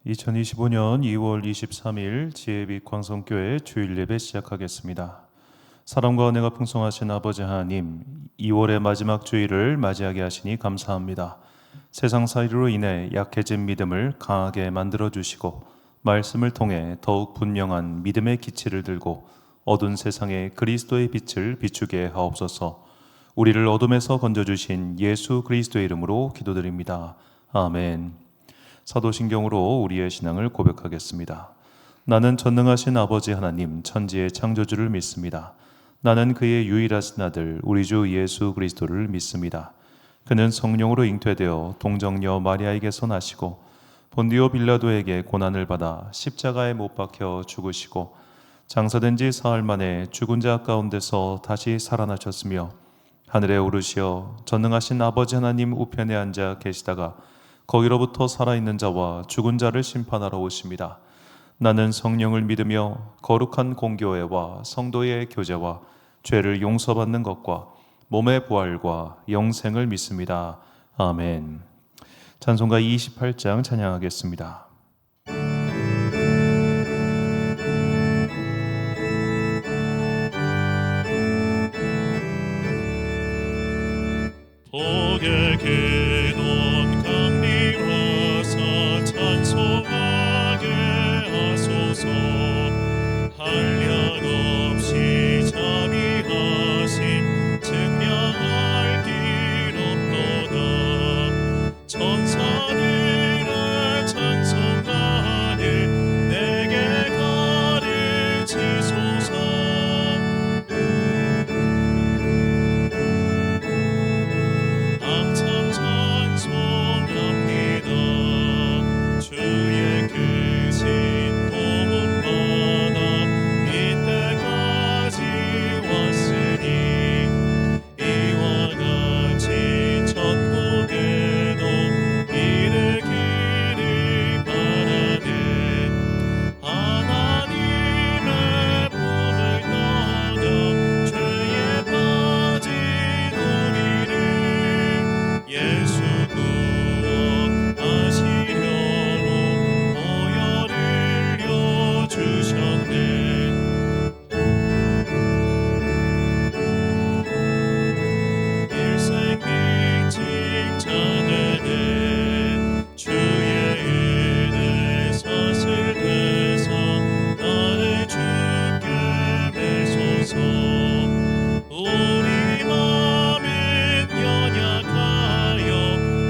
2025년 2월 23일 지혜빛 광성교회 주일 예배 시작하겠습니다. 사랑과 은혜가 풍성하신 아버지 하나님, 2월의 마지막 주일을 맞이하게 하시니 감사합니다. 세상 살이로 인해 약해진 믿음을 강하게 만들어 주시고 말씀을 통해 더욱 분명한 믿음의 기치를 들고 어두운 세상에 그리스도의 빛을 비추게 하옵소서. 우리를 어둠에서 건져주신 예수 그리스도의 이름으로 기도드립니다. 아멘. 사도신경으로 우리의 신앙을 고백하겠습니다. 나는 전능하신 아버지 하나님 천지의 창조주를 믿습니다. 나는 그의 유일하신 아들 우리 주 예수 그리스도를 믿습니다. 그는 성령으로 잉태되어 동정녀 마리아에게서 나시고 본디오 빌라도에게 고난을 받아 십자가에 못 박혀 죽으시고 장사된 지 사흘 만에 죽은 자 가운데서 다시 살아나셨으며 하늘에 오르시어 전능하신 아버지 하나님 우편에 앉아 계시다가 거기로부터 살아있는 자와 죽은 자를 심판하러 오십니다. 나는 성령을 믿으며 거룩한 공교회와 성도의 교제와 죄를 용서받는 것과 몸의 부활과 영생을 믿습니다. 아멘. 찬송가 28장 찬양하겠습니다. 복의 근원 강림하사 찬송하게 하소서. 한량없이 자비하심 증명할 길 없도다. 천사들의 찬송가를 내게 가르치소서. 항상 찬송합니다. 주의 크신 도움받아 이때까지 왔으니 이와 같이 천국에도 이르기를 바라네. 하나님의 품을 떠나 죄에 빠진 우리를 예수 구원하시려고 보혈을 흘려주셨네. 일생 일찍 자되네. 주의 은혜 사슬 돼서 나를 주께 매소서. 우리 마음은 연약하여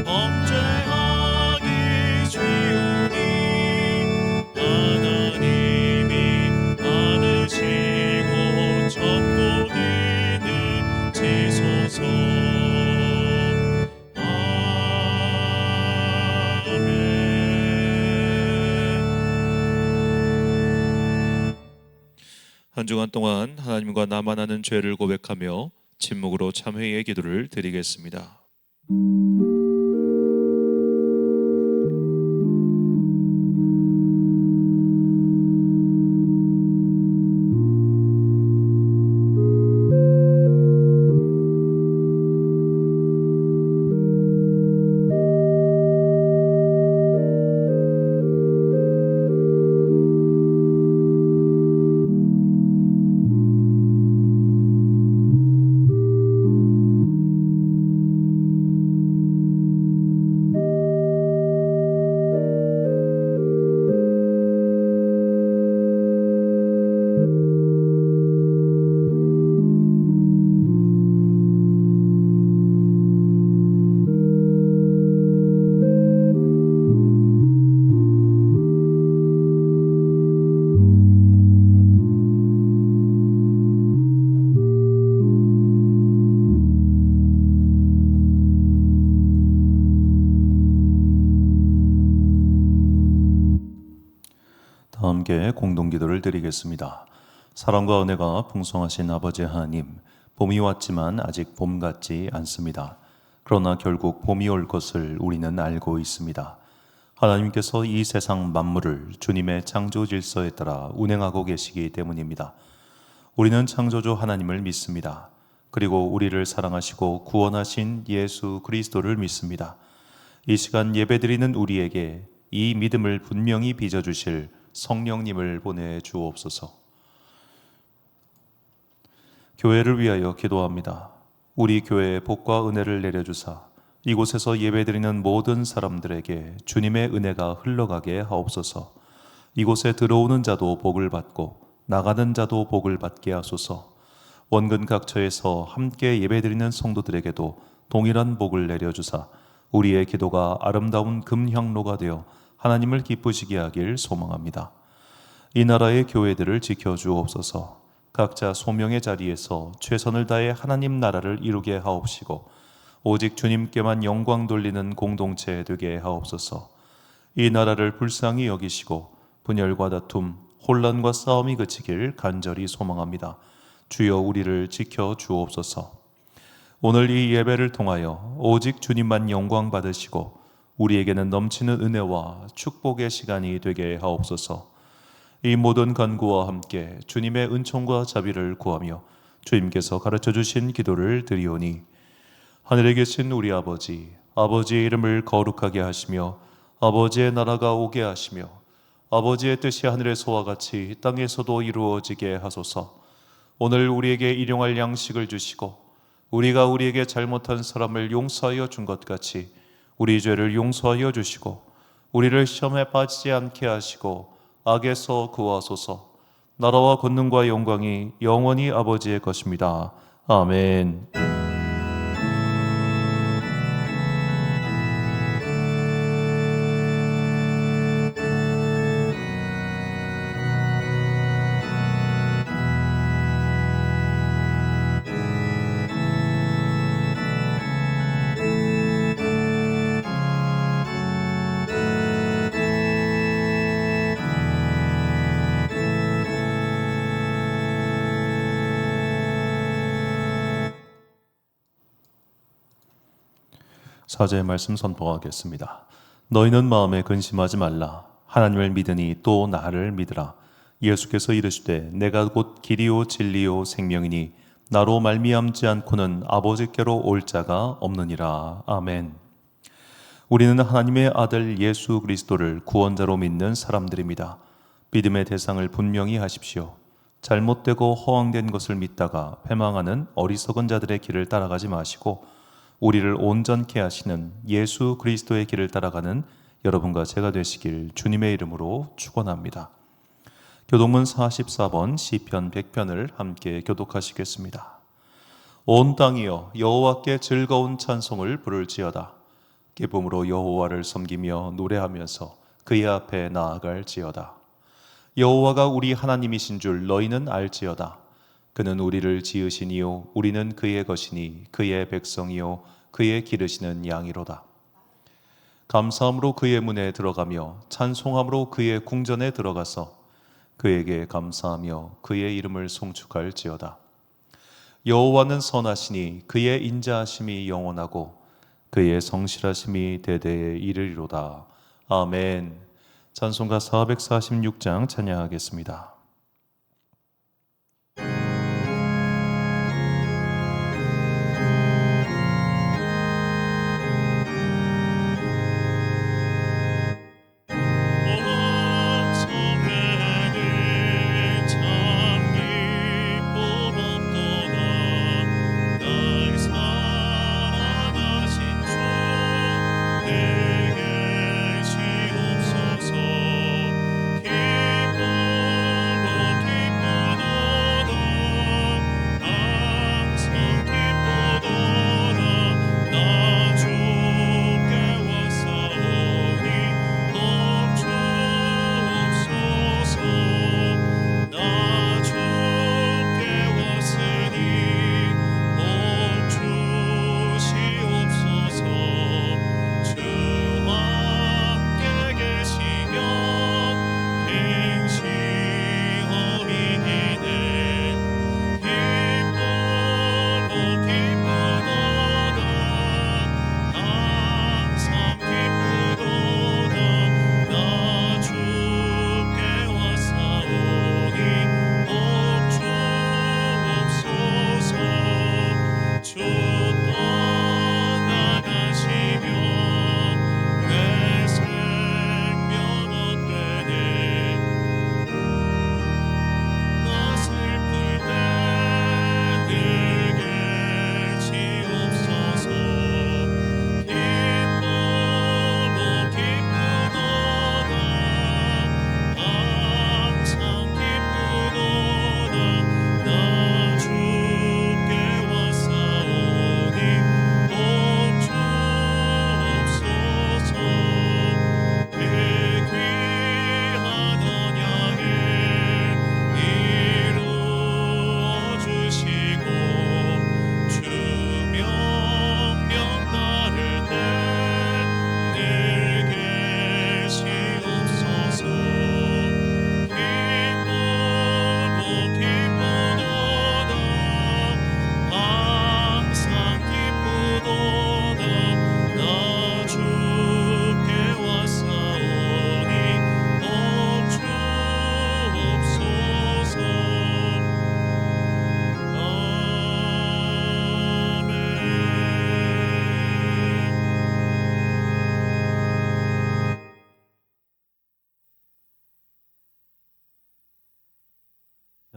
범죄하기 쉬우니 하나님이 받으시고 천국에는 지소서. 아멘. 한 주간 동안 하나님과 나만 아는 죄를 고백하며 침묵으로 참회의 기도를 드리겠습니다. 다 함께 공동기도를 드리겠습니다. 사랑과 은혜가 풍성하신 아버지 하나님, 봄이 왔지만 아직 봄 같지 않습니다. 그러나 결국 봄이 올 것을 우리는 알고 있습니다. 하나님께서 이 세상 만물을 주님의 창조 질서에 따라 운행하고 계시기 때문입니다. 우리는 창조주 하나님을 믿습니다. 그리고 우리를 사랑하시고 구원하신 예수 그리스도를 믿습니다. 이 시간 예배드리는 우리에게 이 믿음을 분명히 빚어주실 성령님을 보내주옵소서. 교회를 위하여 기도합니다. 우리 교회에 복과 은혜를 내려주사 이곳에서 예배드리는 모든 사람들에게 주님의 은혜가 흘러가게 하옵소서. 이곳에 들어오는 자도 복을 받고 나가는 자도 복을 받게 하소서. 원근 각처에서 함께 예배드리는 성도들에게도 동일한 복을 내려주사 우리의 기도가 아름다운 금향로가 되어 하나님을 기쁘시게 하길 소망합니다. 이 나라의 교회들을 지켜주옵소서. 각자 소명의 자리에서 최선을 다해 하나님 나라를 이루게 하옵시고 오직 주님께만 영광 돌리는 공동체 되게 하옵소서. 이 나라를 불쌍히 여기시고 분열과 다툼, 혼란과 싸움이 그치길 간절히 소망합니다. 주여 우리를 지켜주옵소서. 오늘 이 예배를 통하여 오직 주님만 영광 받으시고 우리에게는 넘치는 은혜와 축복의 시간이 되게 하옵소서. 이 모든 간구와 함께 주님의 은총과 자비를 구하며 주님께서 가르쳐 주신 기도를 드리오니 하늘에 계신 우리 아버지, 아버지의 이름을 거룩하게 하시며 아버지의 나라가 오게 하시며 아버지의 뜻이 하늘에서와 같이 땅에서도 이루어지게 하소서. 오늘 우리에게 일용할 양식을 주시고 우리가 우리에게 잘못한 사람을 용서하여 준 것 같이 우리 죄를 용서하여 주시고 우리를 시험에 빠지지 않게 하시고 악에서 구하소서. 나라와 권능과 영광이 영원히 아버지의 것입니다. 아멘. 사제의 말씀 선포하겠습니다. 너희는 마음에 근심하지 말라. 하나님을 믿으니 또 나를 믿으라. 예수께서 이르시되 내가 곧 길이요 진리요 생명이니 나로 말미암지 않고는 아버지께로 올 자가 없느니라. 아멘. 우리는 하나님의 아들 예수 그리스도를 구원자로 믿는 사람들입니다. 믿음의 대상을 분명히 하십시오. 잘못되고 허황된 것을 믿다가 패망하는 어리석은 자들의 길을 따라가지 마시고 우리를 온전케 하시는 예수 그리스도의 길을 따라가는 여러분과 제가 되시길 주님의 이름으로 축원합니다. 교독문 44번 시편 100편을 함께 교독하시겠습니다. 온 땅이여 여호와께 즐거운 찬송을 부를지어다. 기쁨으로 여호와를 섬기며 노래하면서 그의 앞에 나아갈지어다. 여호와가 우리 하나님이신 줄 너희는 알지어다. 그는 우리를 지으시니요 우리는 그의 것이니 그의 백성이요 그의 기르시는 양이로다. 감사함으로 그의 문에 들어가며 찬송함으로 그의 궁전에 들어가서 그에게 감사하며 그의 이름을 송축할지어다. 여호와는 선하시니 그의 인자하심이 영원하고 그의 성실하심이 대대에 이르리로다. 아멘. 찬송가 446장 찬양하겠습니다. 기쁨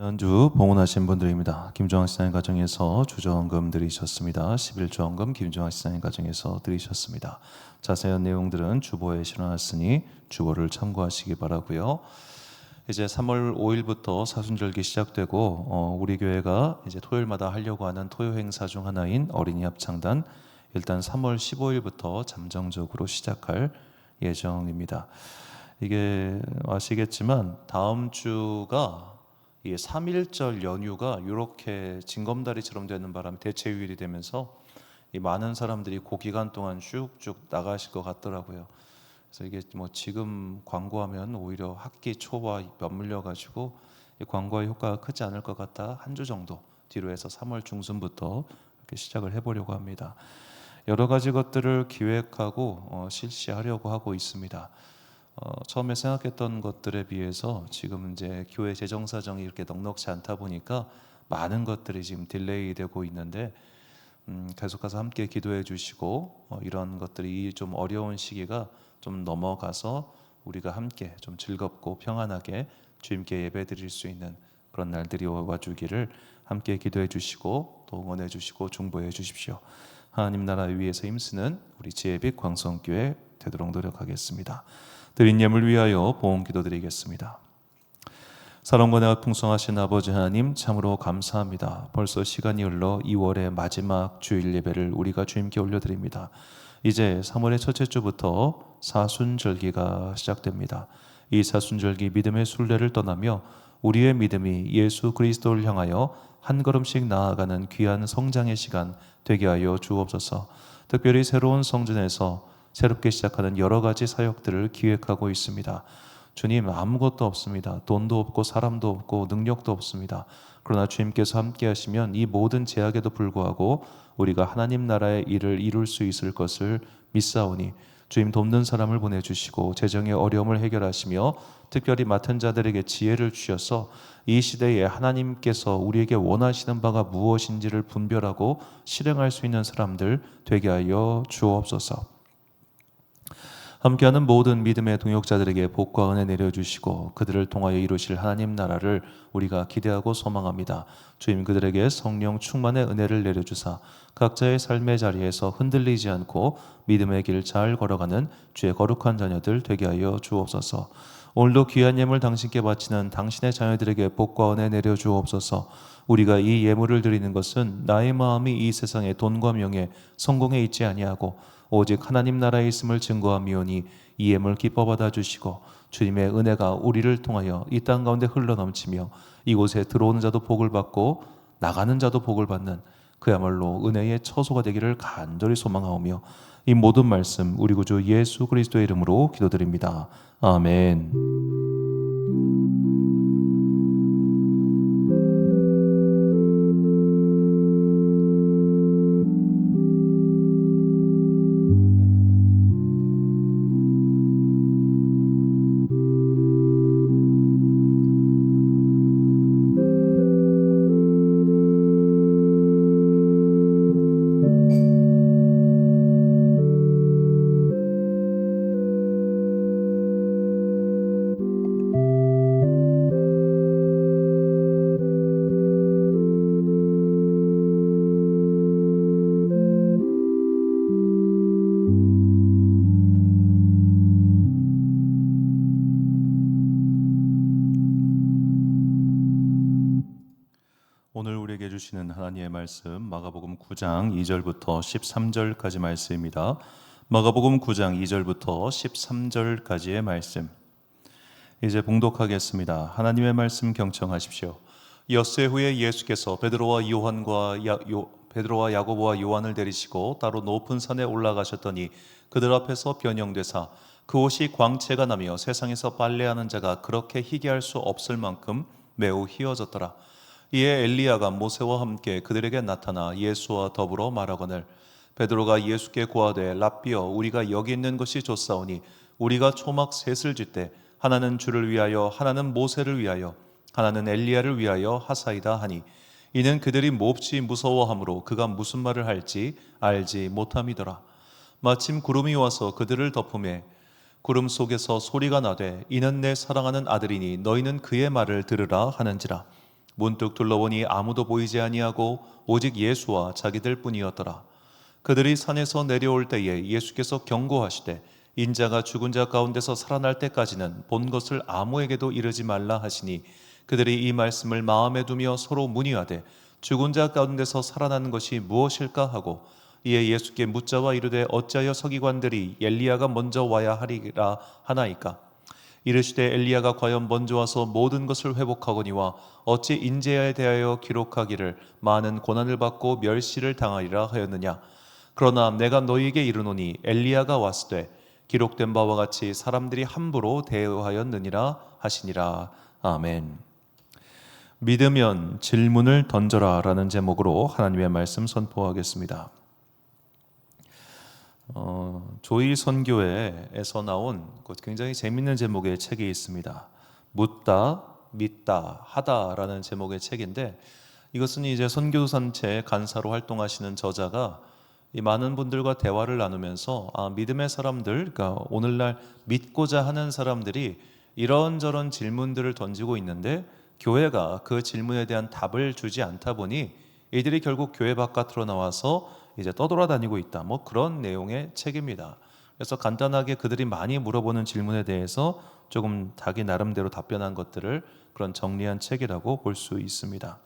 지난주 봉헌하신 분들입니다. 김종학 시장님 가정에서 주저헌금 드리셨습니다. 11조헌금 김종학 시장님 가정에서 드리셨습니다. 자세한 내용들은 주보에 실어놨으니 주보를 참고하시기 바라고요. 이제 3월 5일부터 사순절기 시작되고 우리 교회가 이제 토요일마다 하려고 하는 토요 행사 중 하나인 어린이 합창단 일단 3월 15일부터 잠정적으로 시작할 예정입니다. 이게 아시겠지만 다음 주가 이 3.1절 연휴가 이렇게 징검다리처럼 되는 바람에 대체휴일이 되면서 이 많은 사람들이 그 기간 동안 쭉쭉 나가실 것 같더라고요. 그래서 이게 뭐 지금 광고하면 오히려 학기 초와 맞물려 가지고 광고의 효과가 크지 않을 것 같다. 한 주 정도 뒤로 해서 3월 중순부터 이렇게 시작을 해보려고 합니다. 여러 가지 것들을 기획하고 실시하려고 하고 있습니다. 처음에 생각했던 것들에 비해서 지금 이제 교회 재정 사정이 이렇게 넉넉지 않다 보니까 많은 것들이 지금 딜레이 되고 있는데 계속해서 함께 기도해 주시고 이런 것들이 좀 어려운 시기가 좀 넘어가서 우리가 함께 좀 즐겁고 평안하게 주님께 예배 드릴 수 있는 그런 날들이 와주기를 함께 기도해 주시고 또 응원해 주시고 중보해 주십시오. 하나님 나라 위에서 힘쓰는 우리 지혜빛 광성교회 되도록 노력하겠습니다. 드린 예물 위하여 보험 기도드리겠습니다. 사랑과 내가 풍성하신 아버지 하나님 참으로 감사합니다. 벌써 시간이 흘러 2월의 마지막 주일 예배를 우리가 주님께 올려드립니다. 이제 3월의 첫째 주부터 사순절기가 시작됩니다. 이 사순절기 믿음의 순례를 떠나며 우리의 믿음이 예수 그리스도를 향하여 한 걸음씩 나아가는 귀한 성장의 시간 되게 하여 주옵소서. 특별히 새로운 성전에서 새롭게 시작하는 여러 가지 사역들을 기획하고 있습니다. 주님, 아무것도 없습니다. 돈도 없고 사람도 없고 능력도 없습니다. 그러나 주님께서 함께 하시면 이 모든 제약에도 불구하고 우리가 하나님 나라의 일을 이룰 수 있을 것을 믿사오니 주님 돕는 사람을 보내주시고 재정의 어려움을 해결하시며 특별히 맡은 자들에게 지혜를 주셔서 이 시대에 하나님께서 우리에게 원하시는 바가 무엇인지를 분별하고 실행할 수 있는 사람들 되게 하여 주옵소서. 함께하는 모든 믿음의 동역자들에게 복과 은혜 내려주시고 그들을 통하여 이루실 하나님 나라를 우리가 기대하고 소망합니다. 주님 그들에게 성령 충만의 은혜를 내려주사 각자의 삶의 자리에서 흔들리지 않고 믿음의 길 잘 걸어가는 주의 거룩한 자녀들 되게 하여 주옵소서. 오늘도 귀한 예물 당신께 바치는 당신의 자녀들에게 복과 은혜 내려주옵소서. 우리가 이 예물을 드리는 것은 나의 마음이 이 세상의 돈과 명예, 성공에 있지 아니하고 오직 하나님 나라에 있음을 증거함이오니 이 예물 기뻐 받아주시고 주님의 은혜가 우리를 통하여 이 땅 가운데 흘러넘치며 이곳에 들어오는 자도 복을 받고 나가는 자도 복을 받는 그야말로 은혜의 처소가 되기를 간절히 소망하오며 이 모든 말씀 우리 구주 예수 그리스도의 이름으로 기도드립니다. 아멘. 오늘 우리에게 주시는 하나님의 말씀 마가복음 9장 2절부터 13절까지 말씀입니다. 마가복음 9장 2절부터 13절까지의 말씀 이제 봉독하겠습니다. 하나님의 말씀 경청하십시오. 엿새 후에 예수께서 베드로와 야고보와 요한을 데리시고 따로 높은 산에 올라가셨더니 그들 앞에서 변형되사 그 옷이 광채가 나며 세상에서 빨래하는 자가 그렇게 희게할 수 없을 만큼 매우 희어졌더라. 이에 엘리야가 모세와 함께 그들에게 나타나 예수와 더불어 말하거늘 베드로가 예수께 고하되 랍비여 우리가 여기 있는 것이 좋사오니 우리가 초막 셋을 짓되 하나는 주를 위하여 하나는 모세를 위하여 하나는 엘리야를 위하여 하사이다 하니 이는 그들이 몹시 무서워하므로 그가 무슨 말을 할지 알지 못함이더라. 마침 구름이 와서 그들을 덮음에 구름 속에서 소리가 나되 이는 내 사랑하는 아들이니 너희는 그의 말을 들으라 하는지라. 문득 둘러보니 아무도 보이지 아니하고 오직 예수와 자기들 뿐이었더라. 그들이 산에서 내려올 때에 예수께서 경고하시되 인자가 죽은 자 가운데서 살아날 때까지는 본 것을 아무에게도 이르지 말라 하시니 그들이 이 말씀을 마음에 두며 서로 문의하되 죽은 자 가운데서 살아나는 것이 무엇일까 하고 이에 예수께 묻자와 이르되 어찌하여 서기관들이 엘리야가 먼저 와야 하리라 하나이까. 이르시되 엘리야가 과연 먼저 와서 모든 것을 회복하거니와 어찌 인자에 대하여 기록하기를 많은 고난을 받고 멸시를 당하리라 하였느냐. 그러나 내가 너희에게 이르노니 엘리야가 왔으되 기록된 바와 같이 사람들이 함부로 대하였느니라 하시니라. 아멘. 믿으면 질문을 던져라 라는 제목으로 하나님의 말씀 선포하겠습니다. 조이 선교회에서 나온 굉장히 재밌는 제목의 책이 있습니다. 묻다, 믿다, 하다라는 제목의 책인데 이것은 이제 선교산체 간사로 활동하시는 저자가 이 많은 분들과 대화를 나누면서 믿음의 사람들, 그러니까 오늘날 믿고자 하는 사람들이 이런저런 질문들을 던지고 있는데 교회가 그 질문에 대한 답을 주지 않다 보니 이들이 결국 교회 바깥으로 나와서 이제 떠돌아다니고 있다. 뭐 그런 내용의 책입니다. 그래서 간단하게 그들이 많이 물어보는 질문에 대해서 조금 자기 나름대로 답변한 것들을 그런 정리한 책이라고 볼 수 있습니다.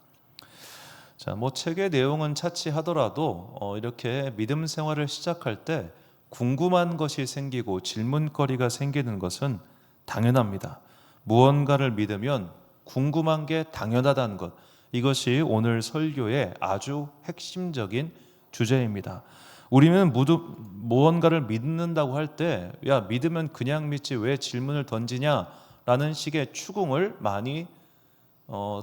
자, 뭐 책의 내용은 차치하더라도 이렇게 믿음 생활을 시작할 때 궁금한 것이 생기고 질문거리가 생기는 것은 당연합니다. 무언가를 믿으면 궁금한 게 당연하다는 것, 이것이 오늘 설교의 아주 핵심적인 주제입니다. 우리는 무언가를 믿는다고 할 때 야, 믿으면 그냥 믿지 왜 질문을 던지냐라는 식의 추궁을 많이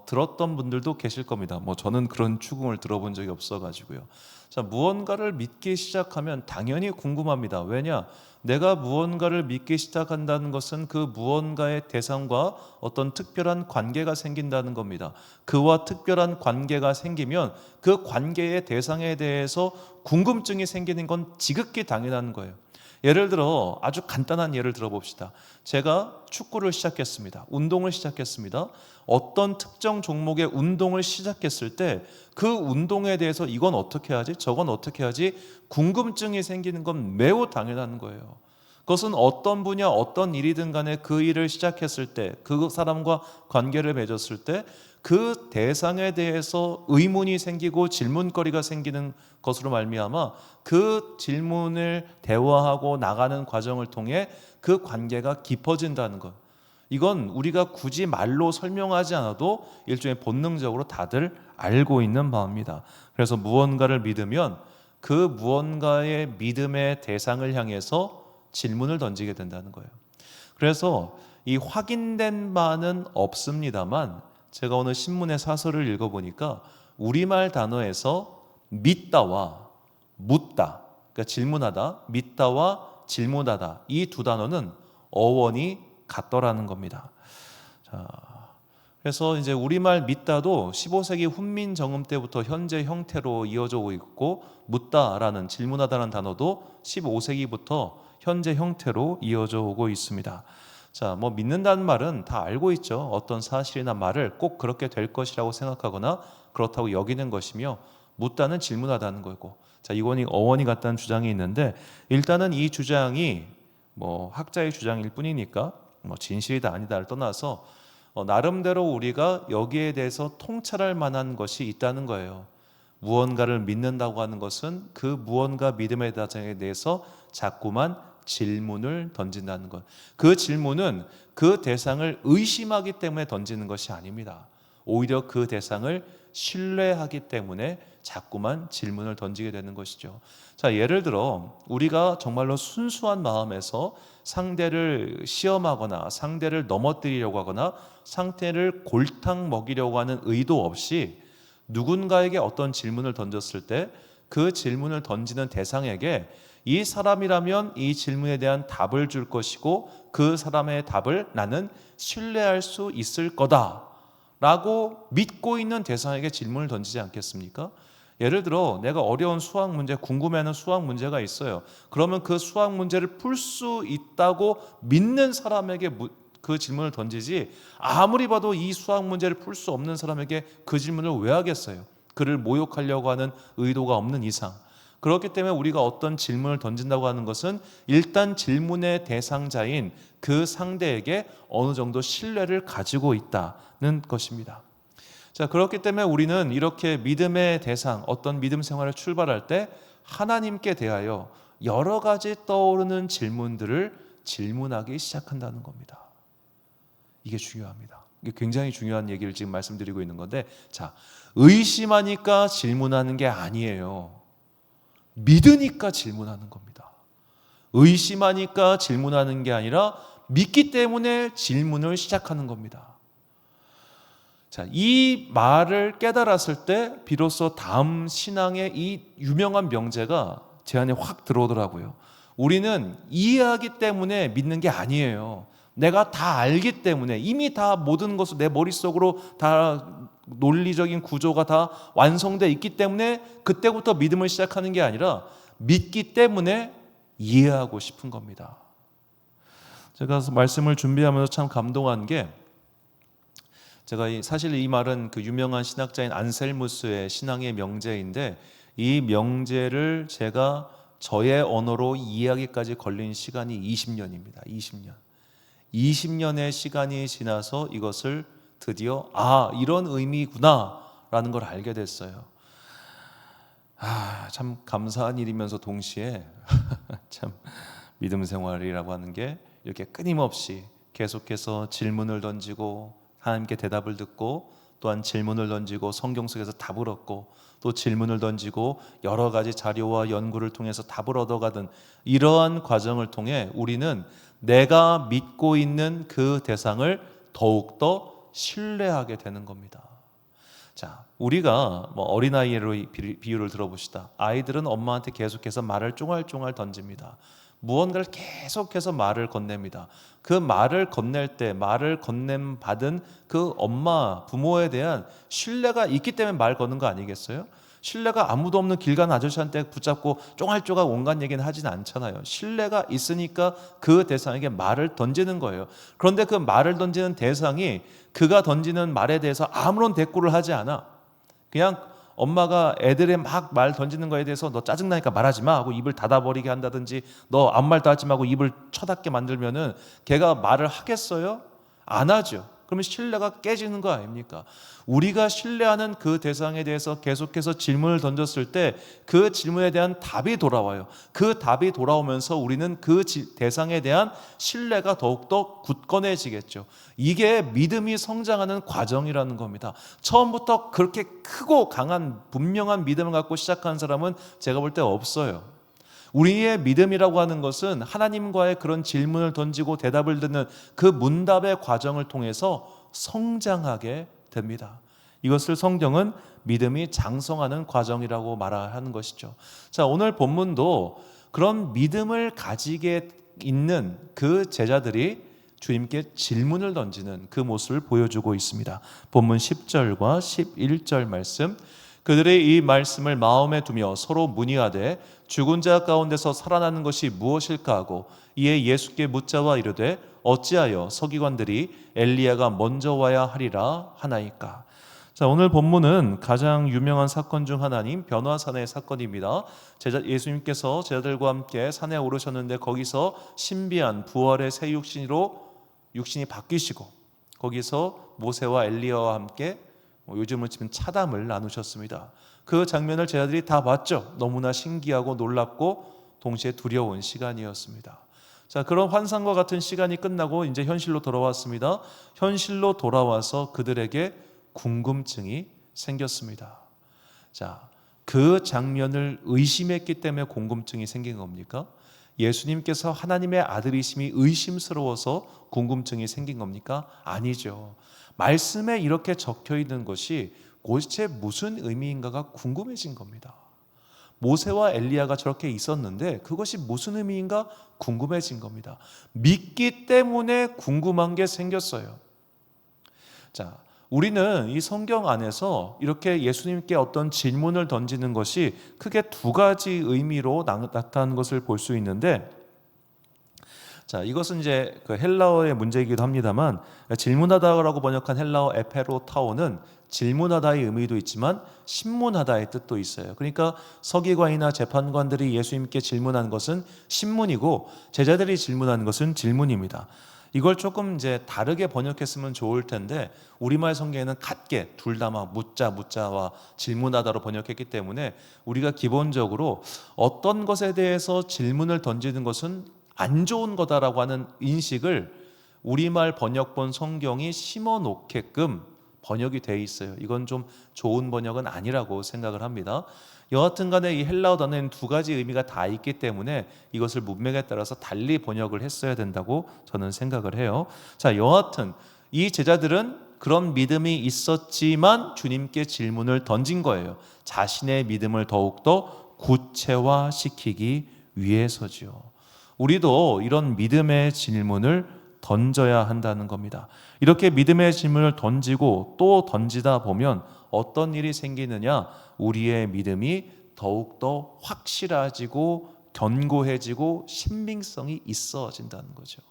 들었던 분들도 계실 겁니다. 뭐 저는 그런 추궁을 들어본 적이 없어가지고요. 자, 무언가를 믿기 시작하면 당연히 궁금합니다. 왜냐? 내가 무언가를 믿기 시작한다는 것은 그 무언가의 대상과 어떤 특별한 관계가 생긴다는 겁니다. 그와 특별한 관계가 생기면 그 관계의 대상에 대해서 궁금증이 생기는 건 지극히 당연한 거예요. 예를 들어 아주 간단한 예를 들어봅시다. 제가 축구를 시작했습니다. 운동을 시작했습니다. 어떤 특정 종목의 운동을 시작했을 때 그 운동에 대해서 이건 어떻게 하지? 저건 어떻게 하지? 궁금증이 생기는 건 매우 당연한 거예요. 그것은 어떤 분야 어떤 일이든 간에 그 일을 시작했을 때 그 사람과 관계를 맺었을 때 그 대상에 대해서 의문이 생기고 질문거리가 생기는 것으로 말미암아 그 질문을 대화하고 나가는 과정을 통해 그 관계가 깊어진다는 것, 이건 우리가 굳이 말로 설명하지 않아도 일종의 본능적으로 다들 알고 있는 바입니다. 그래서 무언가를 믿으면 그 무언가의 믿음의 대상을 향해서 질문을 던지게 된다는 거예요. 그래서 이 확인된 바는 없습니다만 제가 오늘 신문의 사설을 읽어보니까 우리말 단어에서 믿다와 묻다, 그러니까 질문하다, 믿다와 질문하다, 이 두 단어는 어원이 같더라는 겁니다. 자, 그래서 이제 우리말 믿다도 15세기 훈민 정음 때부터 현재 형태로 이어져 오고 있고 묻다라는 질문하다라는 단어도 15세기부터 현재 형태로 이어져 오고 있습니다. 자, 뭐 믿는다는 말은 다 알고 있죠. 어떤 사실이나 말을 꼭 그렇게 될 것이라고 생각하거나 그렇다고 여기는 것이며 묻다는 질문하다는 거고. 자, 이건이 어원이 같다는 주장이 있는데 일단은 이 주장이 뭐 학자의 주장일 뿐이니까 뭐 진실이다 아니다를 떠나서 나름대로 우리가 여기에 대해서 통찰할 만한 것이 있다는 거예요. 무언가를 믿는다고 하는 것은 그 무언가 믿음의 대상에 대해서 자꾸만 질문을 던진다는 것. 그 질문은 그 대상을 의심하기 때문에 던지는 것이 아닙니다. 오히려 그 대상을 신뢰하기 때문에 자꾸만 질문을 던지게 되는 것이죠. 자, 예를 들어 우리가 정말로 순수한 마음에서 상대를 시험하거나 상대를 넘어뜨리려고 하거나 상대를 골탕 먹이려고 하는 의도 없이 누군가에게 어떤 질문을 던졌을 때 그 질문을 던지는 대상에게 이 사람이라면 이 질문에 대한 답을 줄 것이고 그 사람의 답을 나는 신뢰할 수 있을 거다라고 믿고 있는 대상에게 질문을 던지지 않겠습니까? 예를 들어 내가 어려운 수학 문제, 궁금해하는 수학 문제가 있어요. 그러면 그 수학 문제를 풀 수 있다고 믿는 사람에게 그 질문을 던지지, 아무리 봐도 이 수학 문제를 풀 수 없는 사람에게 그 질문을 왜 하겠어요? 그를 모욕하려고 하는 의도가 없는 이상. 그렇기 때문에 우리가 어떤 질문을 던진다고 하는 것은 일단 질문의 대상자인 그 상대에게 어느 정도 신뢰를 가지고 있다는 것입니다. 자, 그렇기 때문에 우리는 이렇게 믿음의 대상, 어떤 믿음 생활을 출발할 때 하나님께 대하여 여러 가지 떠오르는 질문들을 질문하기 시작한다는 겁니다. 이게 중요합니다. 이게 굉장히 중요한 얘기를 지금 말씀드리고 있는 건데, 자, 의심하니까 질문하는 게 아니에요. 믿으니까 질문하는 겁니다. 의심하니까 질문하는 게 아니라 믿기 때문에 질문을 시작하는 겁니다. 자, 이 말을 깨달았을 때 비로소 다음 신앙의 이 유명한 명제가 제 안에 확 들어오더라고요. 우리는 이해하기 때문에 믿는 게 아니에요. 내가 다 알기 때문에, 이미 다 모든 것을 내 머릿속으로 다 논리적인 구조가 다 완성되어 있기 때문에 그때부터 믿음을 시작하는 게 아니라 믿기 때문에 이해하고 싶은 겁니다. 제가 말씀을 준비하면서 참 감동한 게, 제가 사실 이 말은 그 유명한 신학자인 안셀무스의 신앙의 명제인데, 이 명제를 제가 저의 언어로 이해하기까지 걸린 시간이 20년입니다. 20년의 시간이 지나서 이것을 드디어 이런 의미구나 라는 걸 알게 됐어요. 참 감사한 일이면서 동시에 참 믿음 생활이라고 하는 게 이렇게 끊임없이 계속해서 질문을 던지고 하나님께 대답을 듣고, 또한 질문을 던지고 성경 속에서 답을 얻고, 또 질문을 던지고 여러 가지 자료와 연구를 통해서 답을 얻어가던 이러한 과정을 통해 우리는 내가 믿고 있는 그 대상을 더욱더 신뢰하게 되는 겁니다. 자, 우리가 어린아이로 비유를 들어봅시다. 아이들은 엄마한테 계속해서 말을 쫑알쫑알 던집니다. 무언가를 계속해서 말을 건넵니다. 그 말을 건넬 때 말을 건냄 받은 그 엄마, 부모에 대한 신뢰가 있기 때문에 말 거는 거 아니겠어요? 신뢰가 아무도 없는 길 가는 아저씨한테 붙잡고 쫑알쫑알 온갖 얘기는 하진 않잖아요. 신뢰가 있으니까 그 대상에게 말을 던지는 거예요. 그런데 그 말을 던지는 대상이 그가 던지는 말에 대해서 아무런 대꾸를 하지 않아. 그냥 엄마가 애들의 막 말 던지는 거에 대해서 너 짜증나니까 말하지 마 하고 입을 닫아버리게 한다든지, 너 아무 말도 하지 말고 입을 쳐닫게 만들면은 걔가 말을 하겠어요? 안 하죠. 그러면 신뢰가 깨지는 거 아닙니까? 우리가 신뢰하는 그 대상에 대해서 계속해서 질문을 던졌을 때 그 질문에 대한 답이 돌아와요. 그 답이 돌아오면서 우리는 그 대상에 대한 신뢰가 더욱더 굳건해지겠죠. 이게 믿음이 성장하는 과정이라는 겁니다. 처음부터 그렇게 크고 강한 분명한 믿음을 갖고 시작하는 사람은 제가 볼 때 없어요. 우리의 믿음이라고 하는 것은 하나님과의 그런 질문을 던지고 대답을 듣는 그 문답의 과정을 통해서 성장하게 됩니다. 이것을 성경은 믿음이 장성하는 과정이라고 말하는 것이죠. 자, 오늘 본문도 그런 믿음을 가지게 있는 그 제자들이 주님께 질문을 던지는 그 모습을 보여주고 있습니다. 본문 10절과 11절 말씀. 그들의 이 말씀을 마음에 두며 서로 문의하되 죽은 자 가운데서 살아나는 것이 무엇일까 하고, 이에 예수께 묻자와 이르되 어찌하여 서기관들이 엘리야가 먼저 와야 하리라 하나이까. 자, 오늘 본문은 가장 유명한 사건 중 하나인 변화산의 사건입니다. 예수님께서 제자들과 함께 산에 오르셨는데 거기서 신비한 부활의 새 육신으로 육신이 바뀌시고, 거기서 모세와 엘리야와 함께 요즘으로 치면 차담을 나누셨습니다. 그 장면을 제자들이 다 봤죠. 너무나 신기하고 놀랍고 동시에 두려운 시간이었습니다. 자, 그런 환상과 같은 시간이 끝나고 이제 현실로 돌아왔습니다. 현실로 돌아와서 그들에게 궁금증이 생겼습니다. 자, 그 장면을 의심했기 때문에 궁금증이 생긴 겁니까? 예수님께서 하나님의 아들이심이 의심스러워서 궁금증이 생긴 겁니까? 아니죠. 말씀에 이렇게 적혀 있는 것이 도대체 무슨 의미인가가 궁금해진 겁니다. 모세와 엘리야가 저렇게 있었는데 그것이 무슨 의미인가 궁금해진 겁니다. 믿기 때문에 궁금한 게 생겼어요. 자, 우리는 이 성경 안에서 이렇게 예수님께 어떤 질문을 던지는 것이 크게 두 가지 의미로 나타나는 것을 볼 수 있는데, 자, 이것은 이제 그 헬라어의 문제이기도 합니다만, 질문하다라고 번역한 헬라어 에페로타오는 질문하다의 의미도 있지만 신문하다의 뜻도 있어요. 그러니까 서기관이나 재판관들이 예수님께 질문한 것은 신문이고 제자들이 질문한 것은 질문입니다. 이걸 조금 이제 다르게 번역했으면 좋을 텐데 우리말 성경에는 같게 둘 다 막 묻자와 질문하다로 번역했기 때문에 우리가 기본적으로 어떤 것에 대해서 질문을 던지는 것은 안 좋은 거다라고 하는 인식을 우리말 번역본 성경이 심어 놓게끔 번역이 돼 있어요. 이건 좀 좋은 번역은 아니라고 생각을 합니다. 여하튼 간에 이 헬라어 단어에는 두 가지 의미가 다 있기 때문에 이것을 문맥에 따라서 달리 번역을 했어야 된다고 저는 생각을 해요. 자, 여하튼 이 제자들은 그런 믿음이 있었지만 주님께 질문을 던진 거예요. 자신의 믿음을 더욱더 구체화시키기 위해서죠. 우리도 이런 믿음의 질문을 던져야 한다는 겁니다. 이렇게 믿음의 질문을 던지고 또 던지다 보면 어떤 일이 생기느냐? 우리의 믿음이 더욱더 확실해지고 견고해지고 신빙성이 있어진다는 거죠.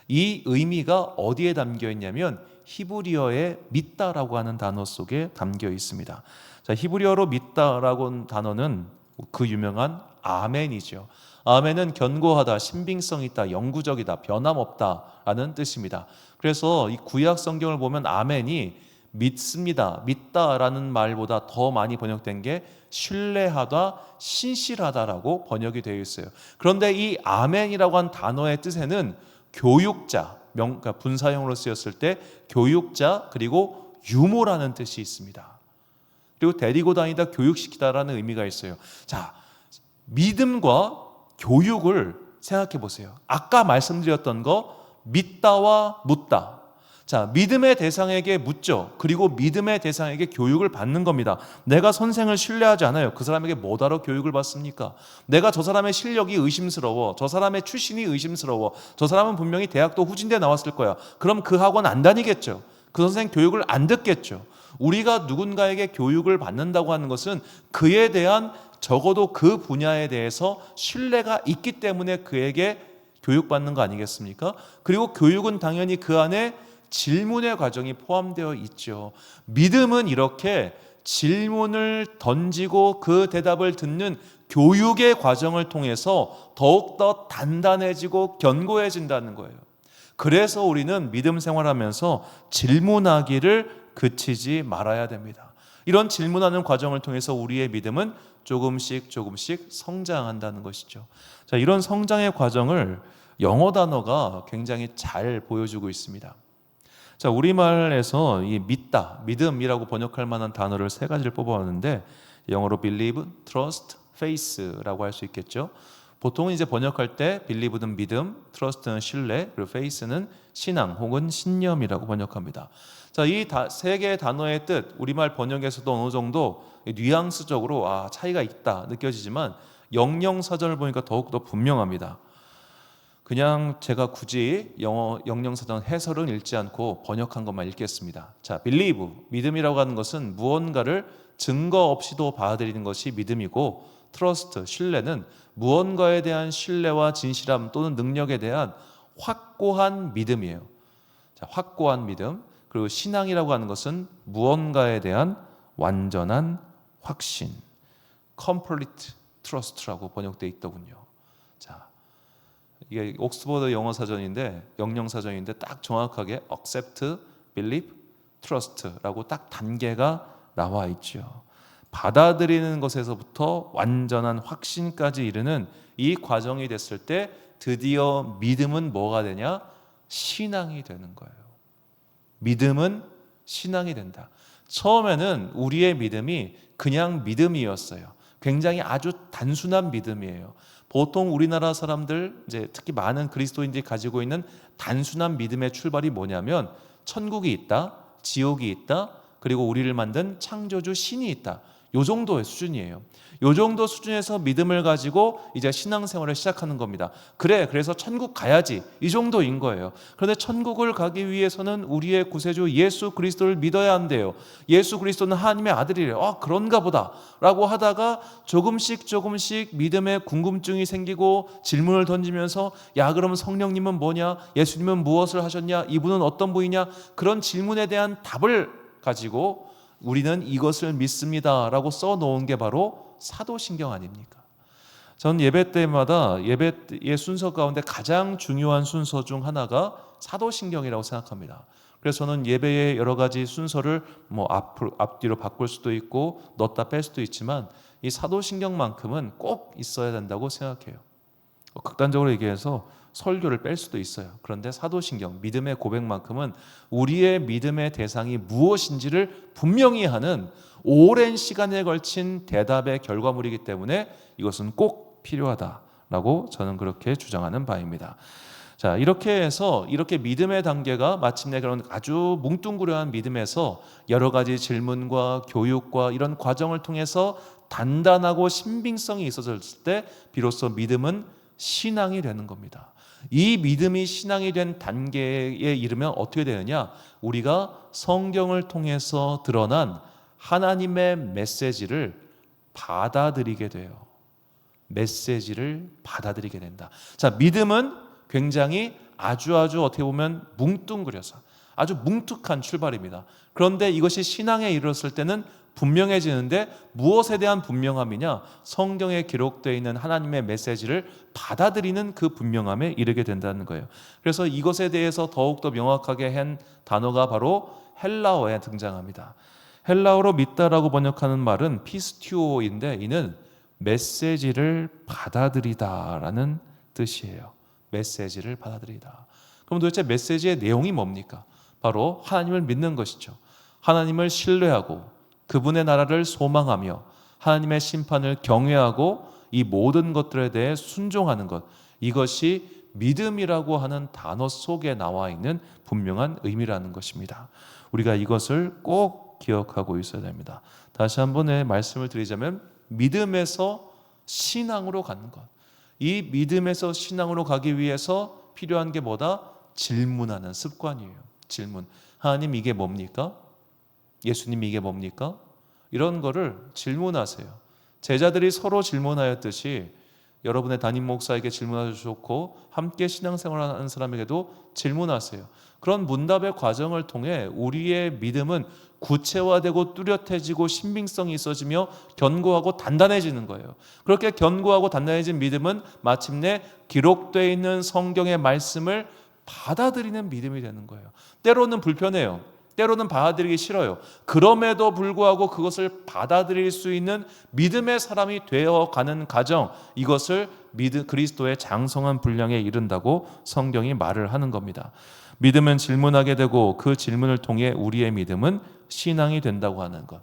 이 의미가 어디에 담겨 있냐면 히브리어의 믿다라고 하는 단어 속에 담겨 있습니다. 자, 히브리어로 믿다라고 하는 단어는 그 유명한 아멘이죠. 아멘은 견고하다, 신빙성 있다, 영구적이다, 변함없다라는 뜻입니다. 그래서 이 구약 성경을 보면 아멘이 믿습니다, 믿다라는 말보다 더 많이 번역된 게 신뢰하다, 신실하다라고 번역이 되어 있어요. 그런데 이 아멘이라고 한 단어의 뜻에는 교육자, 그러니까 분사형으로 쓰였을 때 교육자 그리고 유모라는 뜻이 있습니다. 그리고 데리고 다니다 교육시키다라는 의미가 있어요. 자, 믿음과 교육을 생각해 보세요. 아까 말씀드렸던 거 믿다와 묻다. 자, 믿음의 대상에게 묻죠. 그리고 믿음의 대상에게 교육을 받는 겁니다. 내가 선생을 신뢰하지 않아요. 그 사람에게 뭐하러 교육을 받습니까? 내가 저 사람의 실력이 의심스러워, 저 사람의 출신이 의심스러워, 저 사람은 분명히 대학도 후진대 나왔을 거야. 그럼 그 학원 안 다니겠죠. 그 선생 교육을 안 듣겠죠. 우리가 누군가에게 교육을 받는다고 하는 것은 그에 대한 적어도 그 분야에 대해서 신뢰가 있기 때문에 그에게 교육받는 거 아니겠습니까? 그리고 교육은 당연히 그 안에 질문의 과정이 포함되어 있죠. 믿음은 이렇게 질문을 던지고 그 대답을 듣는 교육의 과정을 통해서 더욱더 단단해지고 견고해진다는 거예요. 그래서 우리는 믿음 생활하면서 질문하기를 그치지 말아야 됩니다. 이런 질문하는 과정을 통해서 우리의 믿음은 조금씩 성장한다는 것이죠. 자, 이런 성장의 과정을 영어 단어가 굉장히 잘 보여주고 있습니다. 자, 우리말에서 이 믿다, 믿음이라고 번역할 만한 단어를 세 가지를 뽑아왔는데 영어로 believe, trust, faith라고 할 수 있겠죠. 보통은 이제 번역할 때 believe는 믿음, trust는 신뢰, 그리고 faith는 신앙 혹은 신념이라고 번역합니다. 자, 이 세 개의 단어의 뜻, 우리말 번역에서도 어느 정도 뉘앙스적으로 차이가 있다 느껴지지만 영영사전을 보니까 더욱더 분명합니다. 그냥 제가 굳이 영어 영영사전 해설은 읽지 않고 번역한 것만 읽겠습니다. 자, believe, 믿음이라고 하는 것은 무언가를 증거 없이도 받아들이는 것이 믿음이고, trust, 신뢰는 무언가에 대한 신뢰와 진실함 또는 능력에 대한 확고한 믿음이에요. 자, 확고한 믿음. 그리고 신앙이라고 하는 것은 무언가에 대한 완전한 확신, complete trust라고 번역되어 있더군요. 자, 이게 옥스퍼드 영어 사전인데, 영영 사전인데 딱 정확하게 accept, believe, trust라고 딱 단계가 나와 있죠. 받아들이는 것에서부터 완전한 확신까지 이르는 이 과정이 됐을 때 드디어 믿음은 뭐가 되냐? 신앙이 되는 거예요. 믿음은 신앙이 된다. 처음에는 우리의 믿음이 그냥 믿음이었어요. 굉장히 아주 단순한 믿음이에요. 보통 우리나라 사람들, 이제 특히 많은 그리스도인들이 가지고 있는 단순한 믿음의 출발이 뭐냐면 천국이 있다, 지옥이 있다, 그리고 우리를 만든 창조주 신이 있다. 요 정도의 수준이에요. 요 정도 수준에서 믿음을 가지고 이제 신앙생활을 시작하는 겁니다. 그래서 천국 가야지, 이 정도인 거예요. 그런데 천국을 가기 위해서는 우리의 구세주 예수 그리스도를 믿어야 한대요. 예수 그리스도는 하나님의 아들이래요. 그런가 보다 라고 하다가 조금씩 믿음에 궁금증이 생기고 질문을 던지면서, 야, 그럼 성령님은 뭐냐? 예수님은 무엇을 하셨냐? 이분은 어떤 분이냐? 그런 질문에 대한 답을 가지고 우리는 이것을 믿습니다 라고 써놓은 게 바로 사도신경 아닙니까? 전 예배 때마다 예배의 순서 가운데 가장 중요한 순서 중 하나가 사도신경이라고 생각합니다. 그래서 저는 예배의 여러 가지 순서를 앞뒤로 바꿀 수도 있고 넣었다 뺄 수도 있지만 이 사도신경만큼은 꼭 있어야 된다고 생각해요. 극단적으로 얘기해서 설교를 뺄 수도 있어요. 그런데 사도신경, 믿음의 고백만큼은 우리의 믿음의 대상이 무엇인지를 분명히 하는 오랜 시간에 걸친 대답의 결과물이기 때문에 이것은 꼭 필요하다라고 저는 그렇게 주장하는 바입니다. 자, 이렇게 해서 이렇게 믿음의 단계가 마침내 그런 아주 뭉뚱그려한 믿음에서 여러 가지 질문과 교육과 이런 과정을 통해서 단단하고 신빙성이 있어졌을 때 비로소 믿음은 신앙이 되는 겁니다. 이 믿음이 신앙이 된 단계에 이르면 어떻게 되느냐? 우리가 성경을 통해서 드러난 하나님의 메시지를 받아들이게 돼요. 메시지를 받아들이게 된다. 자, 믿음은 굉장히 아주 어떻게 보면 뭉뚱그려서 아주 뭉툭한 출발입니다. 그런데 이것이 신앙에 이르렀을 때는 분명해지는데 무엇에 대한 분명함이냐? 성경에 기록되어 있는 하나님의 메시지를 받아들이는 그 분명함에 이르게 된다는 거예요. 그래서 이것에 대해서 더욱더 명확하게 한 단어가 바로 헬라어에 등장합니다. 헬라어로 믿다라고 번역하는 말은 피스티오인데 이는 메시지를 받아들이다라는 뜻이에요. 메시지를 받아들이다. 그럼 도대체 메시지의 내용이 뭡니까? 바로 하나님을 믿는 것이죠. 하나님을 신뢰하고 그분의 나라를 소망하며 하나님의 심판을 경외하고 이 모든 것들에 대해 순종하는 것, 이것이 믿음이라고 하는 단어 속에 나와 있는 분명한 의미라는 것입니다. 우리가 이것을 꼭 기억하고 있어야 됩니다. 다시 한번 말씀을 드리자면 믿음에서 신앙으로 가는 것, 이 믿음에서 신앙으로 가기 위해서 필요한 게 뭐다? 질문하는 습관이에요. 질문. 하나님, 이게 뭡니까? 예수님, 이게 뭡니까? 이런 거를 질문하세요. 제자들이 서로 질문하였듯이 여러분의 담임 목사에게 질문하셔도 좋고 함께 신앙생활하는 사람에게도 질문하세요. 그런 문답의 과정을 통해 우리의 믿음은 구체화되고 뚜렷해지고 신빙성이 있어지며 견고하고 단단해지는 거예요. 그렇게 견고하고 단단해진 믿음은 마침내 기록되어 있는 성경의 말씀을 받아들이는 믿음이 되는 거예요. 때로는 불편해요. 때로는 받아들이기 싫어요. 그럼에도 불구하고 그것을 받아들일 수 있는 믿음의 사람이 되어가는 과정, 이것을 그리스도의 장성한 분량에 이른다고 성경이 말을 하는 겁니다. 믿음은 질문하게 되고 그 질문을 통해 우리의 믿음은 신앙이 된다고 하는 것.